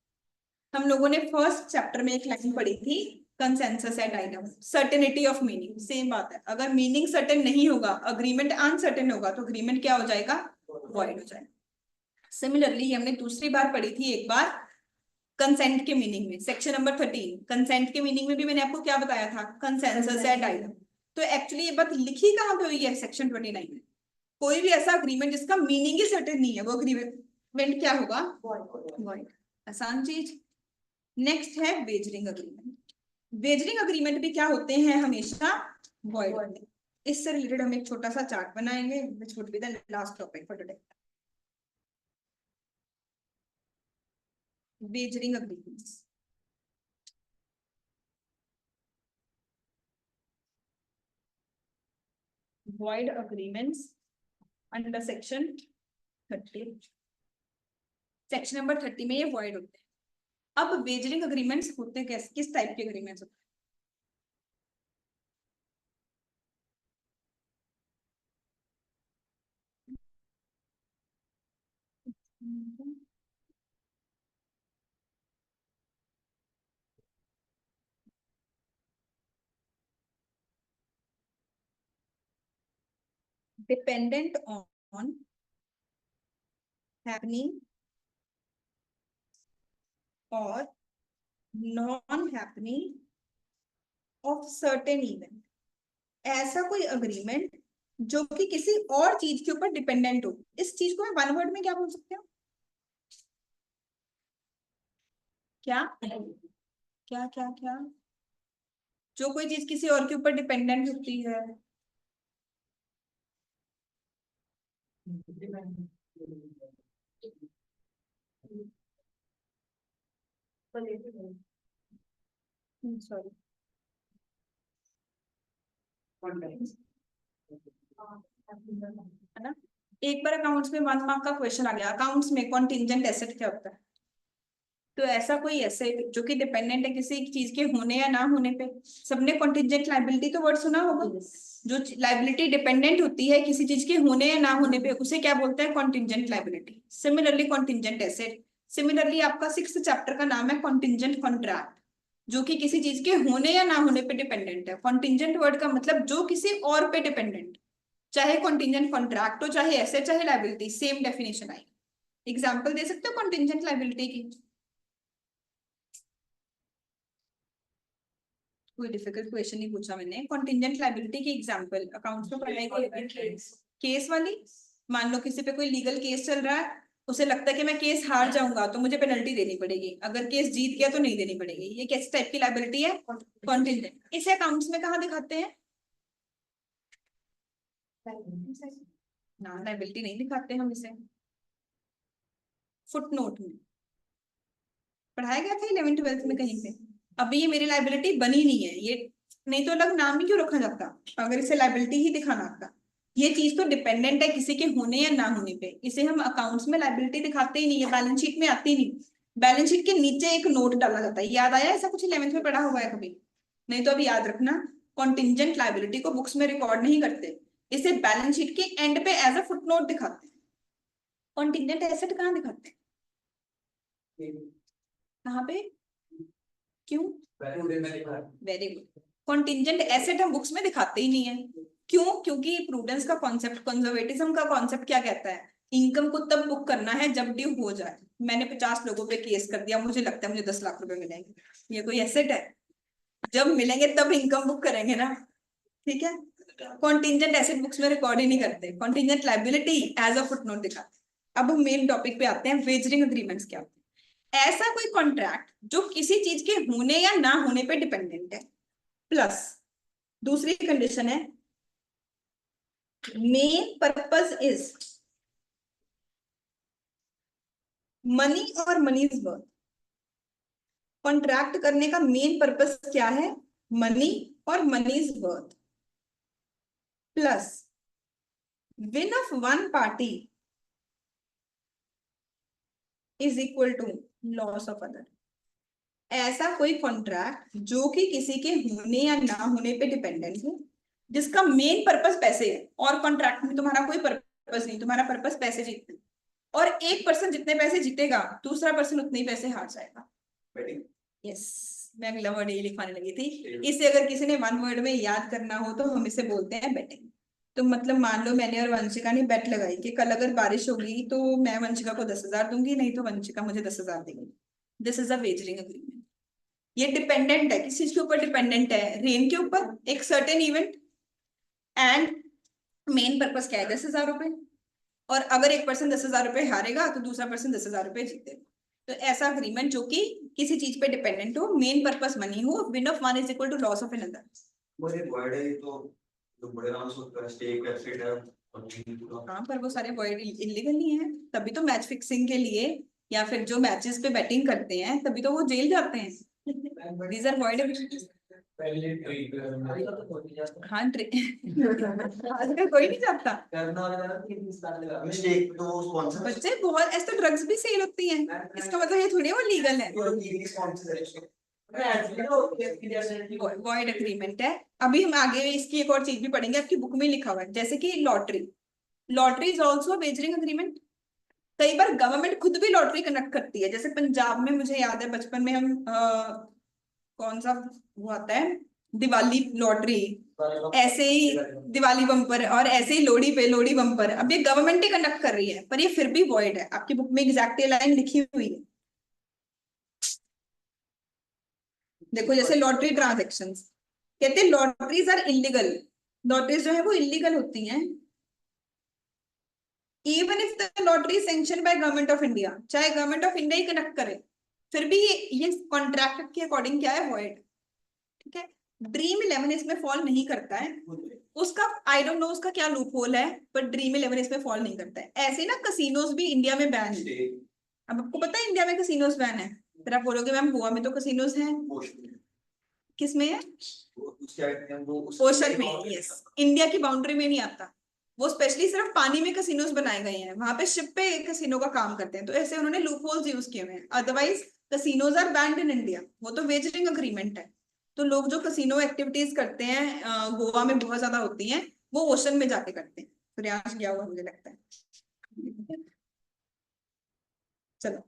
हम लोगों ने फर्स्ट चैप्टर में एक लाइन पढ़ी थी, consensus ad idem, certainty of meaning. Same बात है, अगर मीनिंग सर्टेन नहीं होगा, अग्रीमेंट अनसर्टेन होगा, तो अग्रीमेंट क्या हो जाएगा, वॉइड हो जाएगा। सिमिलरली हमने दूसरी बार पढ़ी थी एक बार कंसेंट के मीनिंग में, सेक्शन नंबर 13। कंसेंट के मीनिंग में भी मैंने आपको क्या बताया था, कंसेंसस एट आइटम। तो एक्चुअली ये बात लिखी कहाँ पे हुई है, सेक्शन 29 में। कोई भी ऐसा अग्रीमेंट जिसका मीनिंग ही सर्टेन नहीं है, वो अग्रीमेंट क्या होगा, वॉइड। आसान चीज। नेक्स्ट है वेजरिंग अग्रीमेंट। वेजरिंग अग्रीमेंट भी क्या होते हैं, हमेशा वॉइड। इससे रिलेटेड हम एक छोटा सा चार्ट बनाएंगे, which would be the last topic for today. wagering agreements. Void agreements under section 30. Section number 30 में ये void होते हैं। अब wagering agreements होते हैं कैसे, किस टाइप के agreements होते हैं? Dependent on happening or non-happening of certain event. ऐसा कोई अग्रीमेंट जो कि किसी और चीज के ऊपर डिपेंडेंट हो। इस चीज को मैं वन वर्ड में क्या बोल सकते हो? क्या क्या क्या क्या? जो कोई चीज किसी और के ऊपर डिपेंडेंट होती है। सॉरी, है ना? एक बार अकाउंट्स में 1 मार्क का क्वेश्चन आ गया, अकाउंट्स में कॉन्टिंजेंट एसेट क्या होता है? तो ऐसा कोई एसेट जो कि डिपेंडेंट है किसी चीज के होने या ना होने पे। सबने कॉन्टिंजेंट लायबिलिटी तो वर्ड सुना होगा। जो लायबिलिटी डिपेंडेंट होती है किसी चीज के होने या ना होने पे, उसे क्या बोलते हैं? Contingent liability. Similarly contingent asset, similarly आपका 6th चैप्टर का नाम है कॉन्टिंजेंट कॉन्ट्रैक्ट, जो कि किसी चीज के होने या ना होने पे डिपेंडेंट है। कॉन्टिंजेंट वर्ड का मतलब जो किसी और पे डिपेंडेंट, चाहे कॉन्टिंजेंट कॉन्ट्रैक्ट हो, चाहे एसेट, चाहे लायबिलिटी, सेम डेफिनेशन आएगी। एग्जाम्पल दे सकते हो कॉन्टिंजेंट लायबिलिटी की? कोई डिफिकल्ट क्वेश्चन नहीं पूछा मैंने। कॉन्टिंजेंट लायबिलिटी की एग्जांपल अकाउंट्स में पढ़ाई गई केस वाली। मान लो किसी पे कोई लीगल केस चल रहा है, उसे लगता है कि मैं केस हार जाऊंगा तो मुझे पेनल्टी देनी पड़ेगी, अगर केस जीत गया तो नहीं देनी पड़ेगी। ये किस टाइप की लायबिलिटी है? कॉन्टिंजेंट। इसे अकाउंट्स में कहाँ दिखाते हैं? ना, लायबिलिटी नहीं दिखाते हम इसे। फुटनोट में पढ़ाया गया था 11th 12th में कहीं पे। अभी ये मेरी लायबिलिटी बनी नहीं है ये, नहीं तो अलग नाम ही क्यों रखा जाता अगर इसे लायबिलिटी ही दिखाना आता। ये चीज तो डिपेंडेंट है किसी के होने या ना होने पे, इसे हम अकाउंट्स में लायबिलिटी दिखाते ही नहीं है, बैलेंस शीट में आती नहीं। बैलेंस शीट के नीचे एक नोट डाला जाता है। याद आया? ऐसा कुछ 11th में पढ़ा हुआ है कभी? नहीं तो अभी याद रखना, कॉन्टिंजेंट लायबिलिटी को बुक्स में रिकॉर्ड नहीं करते, इसे बैलेंस शीट के एंड पे एज अ फुटनोट दिखाते हैं। कॉन्टिंजेंट एसेट कहाँ दिखाते हैं? कहाँ पे? क्यों? Very good. कॉन्टिंजेंट एसेट हम बुक्स में दिखाते ही नहीं है। क्यों? क्योंकि प्रूडेंस का कॉन्सेप्ट, कंजर्वेटिज्म का कॉन्सेप्ट क्या कहता है? इनकम को तब बुक करना है जब ड्यू हो जाए। मैंने 50 लोगों पे केस कर दिया, मुझे लगता है मुझे 10 लाख रुपए मिलेंगे, ये कोई एसेट है? जब मिलेंगे तब इनकम बुक करेंगे ना। ठीक है, कॉन्टिंजेंट एसेट बुक्स में रिकॉर्ड ही नहीं करते, contingent liability as a footnote दिखाते। अब हम मेन टॉपिक पे आते हैं, वेजरिंग अग्रीमेंट्स क्या होते हैं? ऐसा कोई कॉन्ट्रैक्ट जो किसी चीज के होने या ना होने पे डिपेंडेंट है, प्लस दूसरी कंडीशन है मेन पर्पस इज मनी और मनी इज वर्थ। कॉन्ट्रैक्ट करने का मेन पर्पस क्या है? मनी और money is worth, plus win of one party is equal to loss of other. ऐसा कोई कॉन्ट्रैक्ट जो कि किसी के होने या ना होने पे डिपेंडेंट है, जिसका मेन पर्पस पैसे है, और कॉन्ट्रैक्ट में तुम्हारा कोई पर्पस नहीं, तुम्हारा पर्पस पैसे जीतने, और एक पर्सन जितने पैसे जीतेगा दूसरा पर्सन उतने ही पैसे हार जाएगा। यस, मैं अगला वर्ड ये लिखवाने लगी थी। इसे अगर किसी ने 1 वर्ड में याद करना हो तो हम इसे बोलते हैं बेटिंग। तो मतलब मान लो मैंने और वंशिका ने बेट लगाई कि कल अगर बारिश होगी तो मैं वंशिका को 10,000 दूंगी, नहीं तो वंशिका मुझे 10,000 देगी। This is a wagering agreement. ये डिपेंडेंट है, किस चीज के ऊपर डिपेंडेंट है? रेन के ऊपर, एक certain event, and main purpose क्या है? 10,000 रुपए। और अगर एक पर्सन 10,000 रुपए हारेगा तो दूसरा पर्सन 10,000 रुपए जीतेगा। तो ऐसा अग्रीमेंट जो कि किसी चीज पे डिपेंडेंट हो, मेन पर्पस मनी हो, win of one is equal to loss of another. वो एक वर्ड है तो जो बड़े नाम से होता है, स्टेक वेबसाइट है। हाँ, पर वो सारे वर्ड इलीगल नहीं है, तभी तो मैच फिक्सिंग के लिए या फिर जो मैचेस पे बैटिंग करते हैं तभी तो वो जेल जाते हैं. These are void agreements. हाँ आजकल कोई नहीं जाता. मिस्टेक तो स्पॉन्सर बच्चे बहुत ऐसे तो ड्रग्स भी सेल होती हैं, इसका मतलब ये थोड़ी वो लीगल है. वॉइड एग्रीमेंट है. अभी हम आगे इसकी एक और चीज भी पढ़ेंगे, आपकी बुक में लिखा हुआ है, जैसे कि lottery. Lottery is also wagering agreement. कई बार गवर्नमेंट खुद भी लॉटरी कंडक्ट करती है. जैसे पंजाब में मुझे याद है बचपन में हम कौन सा वो आता है, दिवाली लॉटरी, ऐसे ही दिवाली बम्पर, और ऐसे ही लोहड़ी पे लोहड़ी बम्पर. अब ये गवर्नमेंट ही कंडक्ट कर रही है, पर ये फिर भी वॉइड है. आपकी बुक में एग्जैक्ट लाइन लिखी हुई है. देखो जैसे लॉटरी ट्रांजेक्शंस, कहते हैं लॉटरीज आर इलीगल. लॉटरीज जो है वो इलीगल होती हैं even if the lottery sanction by government of India. चाहे गवर्नमेंट ऑफ इंडिया ही कंडक्ट करे, फिर भी ये कॉन्ट्रैक्ट के अकॉर्डिंग क्या है, वॉइड. ठीक है. ड्रीम 11 इसमें फॉल नहीं करता है. उसका आई डोंट नो उसका क्या लूप होल है, पर ड्रीम 11 इसमें फॉल नहीं करता है. ऐसे ना कसिनोज भी इंडिया में बैन है. अब आपको पता है इंडिया में कसिनोज बैन है, फिर आप बोलोगे मैम गोवा में तो कसिनोज हैं. किसमें है, ओशन में. यस, इंडिया की बाउंड्री में नहीं आता वो. स्पेशली सिर्फ पानी में कसिनोज बनाए गए हैं, वहां पे शिप पे कसिनो का काम करते हैं. तो ऐसे उन्होंने लूप होल्स यूज किए हुए हैं. Otherwise casinos are banned in India. वो तो वेजरिंग अग्रीमेंट है. तो लोग जो कसिनो एक्टिविटीज करते हैं गोवा में बहुत ज्यादा होती हैं, वो ओशन में जाके करते हैं. प्रयास किया हुआ मुझे लगता है. चलो,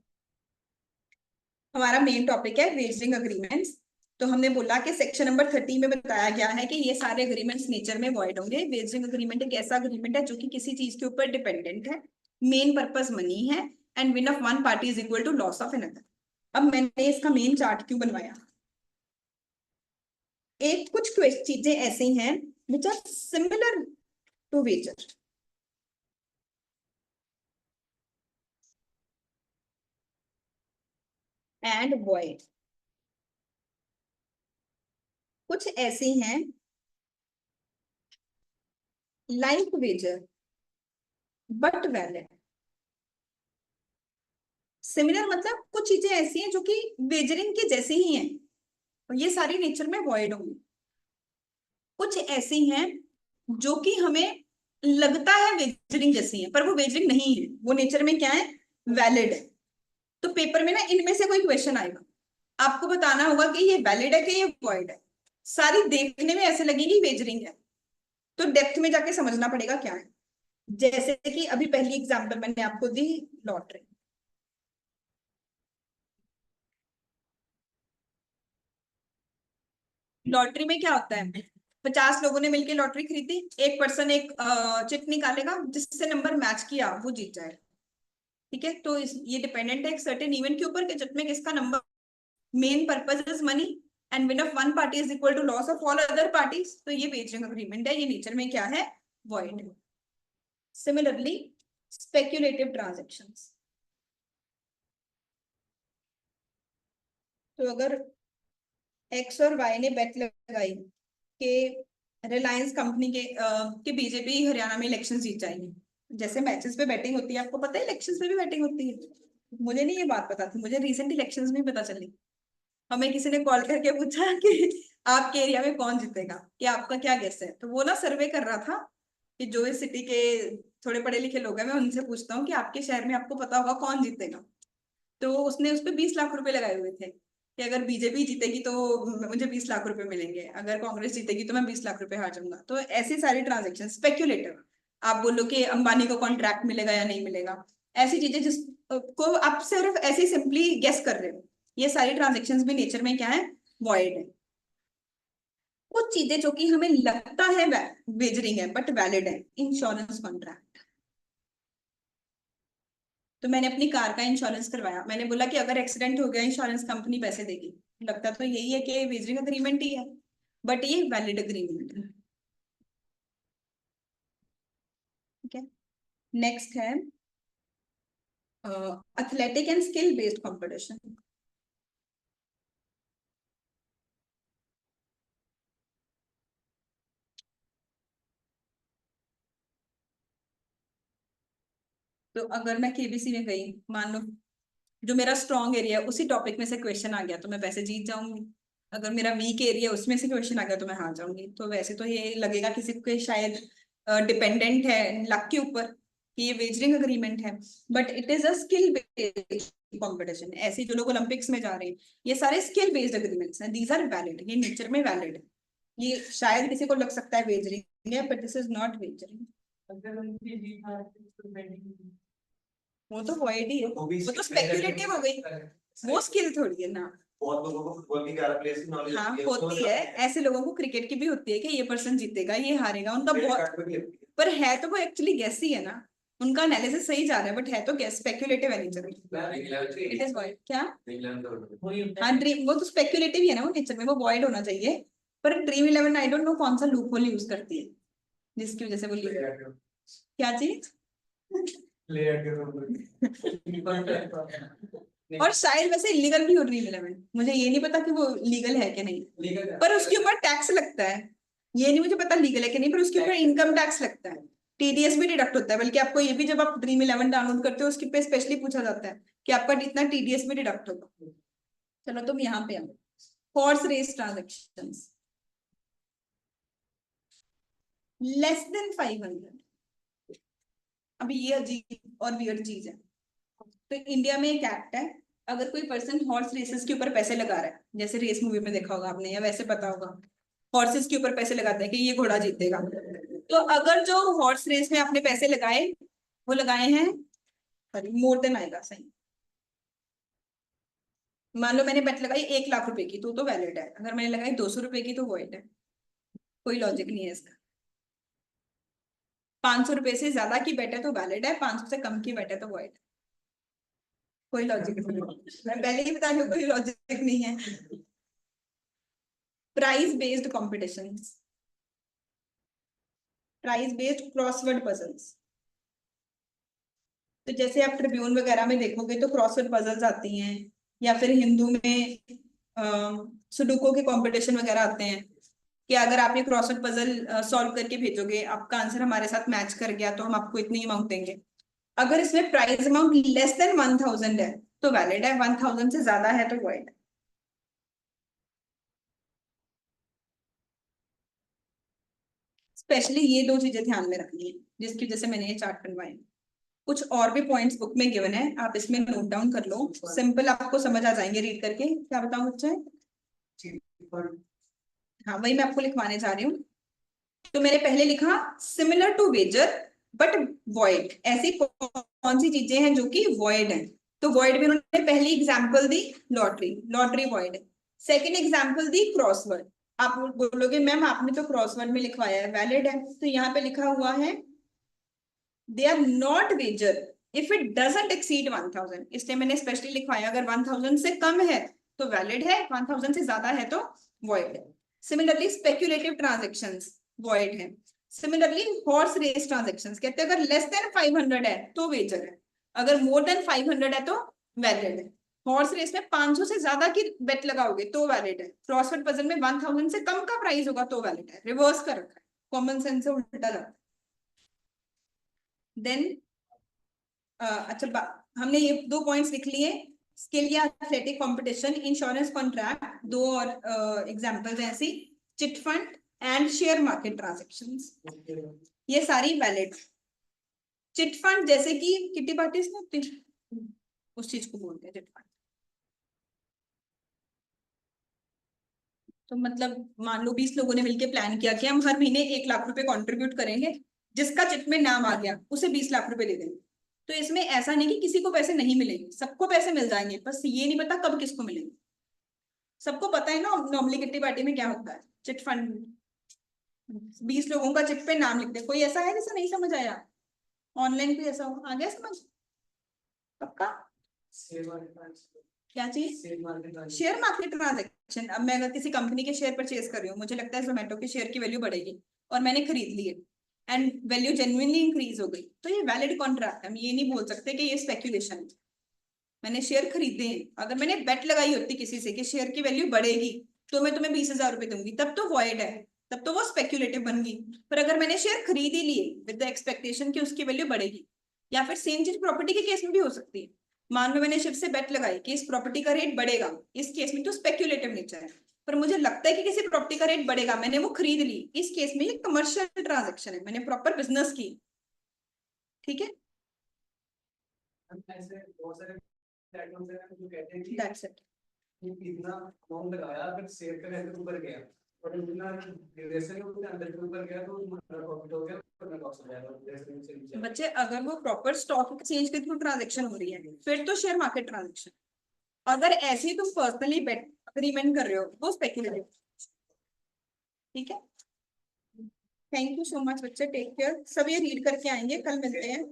हमारा मेन टॉपिक है वेजरिंग अग्रीमेंट्स. तो हमने बोला कि सेक्शन नंबर 30 में बताया गया है कि ये सारे अग्रीमेंट्स नेचर में वॉइड होंगे. वेजरिंग अग्रीमेंट एक ऐसा अग्रीमेंट है जो कि किसी चीज के ऊपर डिपेंडेंट है. मेन पर्पस मनी है and win of one party is equal to loss of another. अब मैंने इसका मेन चार्ट क्यों बनवाया, एक कुछ चीजें ऐसी हैं which are similar to wager. And void कुछ ऐसी हैं like wager but valid. Similar मतलब कुछ चीजें ऐसी हैं जो कि वेजरिंग के जैसी ही हैं, और ये सारी नेचर में वॉइड होंगी. कुछ ऐसी हैं जो कि हमें लगता है वेजरिंग जैसी है, पर वो वेजरिंग नहीं है. वो नेचर में क्या है, वैलिड है. तो पेपर में ना इनमें से कोई क्वेश्चन आएगा, आपको बताना होगा कि ये वैलिड है कि ये वॉइड है. सारी देखने में ऐसे लगेगी वेजरिंग है, तो डेप्थ में जाके समझना पड़ेगा क्या है. जैसे कि अभी पहली एग्जांपल मैंने आपको दी, लॉटरी. लॉटरी में क्या होता है, 50 लोगों ने मिलकर लॉटरी खरीदी, एक पर्सन एक चिट निकालेगा, जिससे नंबर मैच किया वो जीत जाएगा. ठीक है. तो ये डिपेंडेंट है एक सर्टेन इवेंट के ऊपर कि जिसमें किसका number. Main purpose is money and win of one party is equal to loss of all other parties. तो ये वेजरिंग अग्रीमेंट है, ये नेचर में क्या है, वॉइड. Similarly speculative transactions. तो अगर एक्स और वाई ने बेट लगाई कि रिलायंस कंपनी के बीजेपी हरियाणा में इलेक्शन जीत जाएंगे. जैसे मैचेस पे बैटिंग होती है, आपको पता है इलेक्शंस पे भी बैटिंग होती है. मुझे नहीं ये बात पता थी, मुझे रिसेंट इलेक्शंस में पता चली. हमें किसी ने कॉल करके पूछा कि आपके एरिया में कौन जीतेगा, कि आपका क्या गेस है. तो वो ना सर्वे कर रहा था कि जो इस सिटी के थोड़े पढ़े लिखे लोग हैं, मैं उनसे पूछता हूँ कि आपके शहर में आपको पता होगा कौन जीतेगा. तो उसने उस पर 20 लाख रुपए लगाए हुए थे कि अगर बीजेपी जीतेगी तो मुझे 20 लाख रुपए मिलेंगे, अगर कांग्रेस जीतेगी तो मैं 20 लाख रुपए हार जाऊंगा. तो ऐसी सारी ट्रांजेक्शन स्पेक्यूलेटिव. आप बोलो कि अंबानी को कॉन्ट्रैक्ट मिलेगा या नहीं मिलेगा, ऐसी चीजें जिसको आप सिर्फ ऐसे सिंपली गेस कर रहे हो, ये सारी ट्रांजेक्शन्स भी नेचर में क्या है, वॉइड है. कुछ चीजें जो कि हमें लगता है वेजरिंग है बट वैलिड है, इंश्योरेंस कॉन्ट्रैक्ट. तो मैंने अपनी कार का इंश्योरेंस करवाया, मैंने बोला कि अगर एक्सीडेंट हो गया इंश्योरेंस कंपनी पैसे देगी. लगता तो यही है कि वेजरिंग अग्रीमेंट ही है, बट ये वैलिड अग्रीमेंट है. ठीक है. नेक्स्ट है athletic and skill based competition. तो अगर मैं केबीसी में गई, मान लो जो मेरा स्ट्रॉन्ग एरिया है उसी टॉपिक में से क्वेश्चन आ गया तो मैं पैसे जीत जाऊंगी, अगर मेरा वीक एरिया उसमें से क्वेश्चन आ गया तो मैं हार जाऊंगी। तो वैसे तो ये लगेगा किसी को शायद डिपेंडेंट है लक के ऊपर कि ये वेजरिंग अग्रीमेंट है, but it is a skill based competition. ऐसे जो लोग ओलंपिक्स में जा रहे हैं ये सारे स्किल बेस्ड अग्रीमेंट्स हैं, दीज आर वैलिड, ये नेचर में वैलिड है। ये शायद किसी को लग सकता है वेजरिंग है, but this is not wagering. वो तो वॉइड ही है, वो तो स्पेक्युलेटिव हो गई, वो स्किल थोड़ी है ना। बहुत लोगों को फुटबॉल की 11 प्लेयर्स की नॉलेज हाँ होती है, ऐसे लोगों को क्रिकेट की भी होती है कि ये पर्सन जीतेगा ये हारेगा, उनका बहुत, पर है तो वो एक्चुअली गेस ही है ना, उनका एनालिसिस सही जा रहा है बट है तो गेस, स्पेक्युलेटिव है नेचर में। इट इज वॉइड क्या? हाँ ड्रीम, वो तो स्पेक्युलेटिव ही है ना, वो नेचर में वो वॉइड होना चाहिए। पर ड्रीम 11 आई डोंट नो कौन सा लूप होल यूज करती है जिसकी वजह से वो क्या चीज और शायद वैसे इलीगल भी हो ड्रीम 11, मुझे ये नहीं पता कि वो लीगल है कि नहीं, पर उसके ऊपर टैक्स लगता है, ये नहीं मुझे पता लीगल है कि नहीं, पर उसके ऊपर इनकम टैक्स लगता है, टीडीएस भी डिडक्ट होता है। बल्कि आपको ये भी जब आप ड्रीम 11 डाउनलोड करते हो उसके पे स्पेशली पूछा जाता है कि आपका इतना टीडीएस भी डिडक्ट होगा। चलो तुम यहाँ पे आओ, horse race transaction less than 500। अभी ये अजीब और वियर्ड चीज है। तो इंडिया में एक एक्ट है, अगर कोई पर्सन हॉर्स रेसेस के ऊपर पैसे लगा रहा है, जैसे रेस मूवी में देखा होगा आपने या वैसे पता होगा, हॉर्सेस के ऊपर पैसे लगाते हैं कि ये घोड़ा जीतेगा, तो अगर जो हॉर्स रेस में आपने पैसे लगाए वो लगाए हैं, सॉरी मोर देन आएगा सही, मान लो मैंने बेट लगाई 1 लाख रुपए की तो वैलिड है, अगर मैंने लगाई 200 रुपए की तो वॉइड है, कोई लॉजिक नहीं है इसका। 500 रुपए से ज्यादा की बेट है तो वैलिड है, 500 से कम की बेट है तो वॉइड है, कोई लॉजिक नहीं है। मैं पहले ही बता रही हूँ कोई लॉजिक नहीं है। Prize based competition, prize based crossword puzzles, तो जैसे आप ट्रिब्यून वगैरह में देखोगे तो क्रॉसवर्ड पजल्स आती हैं, या फिर हिंदू में सुडोको के कंपटीशन वगैरह आते हैं कि अगर आप ये क्रॉसवर्ड पजल सॉल्व करके भेजोगे, आपका आंसर हमारे साथ मैच कर गया तो हम आपको इतनी अमाउंट देंगे। अगर इसमें प्राइस अमाउंट लेस देन 1000 है तो वैलिड है, 1000 से ज्यादा है तो वॉइड है। स्पेशली ये दो चीजें ध्यान में रखनी है जिसकी वजह से मैंने ये चार्ट बनवाए। कुछ और भी पॉइंट्स बुक में गिवन है, आप इसमें नोट डाउन कर लो, सिंपल आपको समझ आ जाएंगे रीड करके। क्या बताऊं बच्चे? हाँ वही मैं आपको लिखवाने जा रही हूँ। तो मैंने पहले लिखा similar to wager but void, ऐसी कौन सी चीजें हैं जो कि वॉइड है, तो वॉइड में उन्होंने पहली एग्जांपल दी लॉटरी, लॉटरी वॉइड है। सेकंड एग्जांपल दी क्रॉसवर्ड, आप बोलोगे मैम आपने तो क्रॉसवर्ड में लिखवाया है, वैलिड है, तो यहाँ पे लिखा हुआ है they are not wager if it doesn't exceed 1000, इसलिए मैंने स्पेशली लिखवाया अगर 1000 से कम है तो वैलिड है, 1000 से ज्यादा है तो वॉइड है। सिमिलरली स्पेक्युलेटिव ट्रांजेक्शंस वॉइड है। सिमिलरली हॉर्स रेस ट्रांजेक्शंस कहते हैं अगर लेस देन 500 है तो वेजर है, अगर मोर देन 500 है तो वैलिड है। हॉर्स रेस में 500 से ज्यादा की बेट लगाओगे तो वैलिड है, क्रॉसवर्ड पजल में 1000 से कम का प्राइस होगा तो वैलिड है, रिवर्स कर रखा है, कॉमन सेंस से उल्टा जाता है। देन अच्छा हमने ये 2 पॉइंट्स लिख लिए, स्किल या एथलेटिक कंपटीशन, इंश्योरेंस कॉन्ट्रैक्ट, 2 और एग्जांपल्स ऐसी, chit fund and share market transactions, ये सारी वैलिड। चिट फंड जैसे कि किटी पार्टीज में होती उस चीज को बोलते हैं चिट फंड। तो मतलब मान लो 20 लोगों ने मिलकर प्लान किया कि हम हर महीने 1 लाख रुपए कंट्रीब्यूट करेंगे, जिसका चिट में नाम आ गया उसे 20 लाख रुपए दे देंगे। तो इसमें ऐसा नहीं कि किसी को पैसे नहीं मिलेंगे, सबको पैसे मिल जाएंगे, बस ये नहीं पता कब किसको मिलेंगे। सबको पता है ना नॉर्मली किट्टी पार्टी में क्या होता है, चिट फंड 20 लोगों का चिट पे नाम लिखते हैं। कोई ऐसा है जिसे नहीं समझ आया? ऑनलाइन कोई ऐसा आ गया समझ? पक्का? क्या चीज? Share market transaction. अब मैं अगर किसी कंपनी के शेयर परचेज कर रही हूँ, मुझे लगता है जोमेटो के शेयर की वैल्यू बढ़ेगी और मैंने खरीद लिए एंड वैल्यू जेन्युइनली इंक्रीज हो गई, तो ये वैलिड कॉन्ट्रैक्ट है। हम ये नहीं बोल सकते कि ये स्पेक्यूलेशन है। मैंने शेयर खरीदे, अगर मैंने बेट लगाई होती किसी से कि शेयर की वैल्यू बढ़ेगी तो मैं तुम्हें 20,000 रुपए दूंगी, तब तो वॉइड है, तब तो वो स्पेक्यूलेटिव बन गई। पर अगर मैंने शेयर खरीद ही लिए विद द एक्सपेक्टेशन कि उसकी वैल्यू बढ़ेगी, या फिर सेम चीज प्रॉपर्टी के केस में भी हो सकती है, मान लो मैंने शिव से बेट लगाई कि इस प्रॉपर्टी का रेट बढ़ेगा, इस केस में तो स्पेक्यूलेटिव नेचर है, पर मुझे लगता है कि किसी प्रॉपर्टी का रेट बढ़ेगा, मैंने वो खरीद ली, इस केस में ये कमर्शियल ट्रांजैक्शन है, मैंने प्रॉपर बिजनेस की। ठीक है, ऐसे बहुत सारे प्लेटफॉर्म्स हैं जो कहते हैं कि दैट्स इट। इतना अमाउंट लगाया अगर शेयर का रेट ऊपर गया और इतना ड्यूरेशन के अंदर के ऊपर गया तो तुम्हारा प्रॉफिट हो गया वरना लॉस हो जाएगा ड्यूरेशन से नीचे। बच्चे अगर वो प्रॉपर स्टॉक एक्सचेंज के थ्रू ट्रांजैक्शन हो रही है फिर तो शेयर मार्केट ट्रांजैक्शन, अगर ऐसे ही तुम पर्सनली बेट अग्रीमेंट कर रहे हो वो स्पेक्यूलेटिव। ठीक है, थैंक यू सो मच बच्चे, टेक केयर, सब ये रीड करके आएंगे, कल मिलते हैं।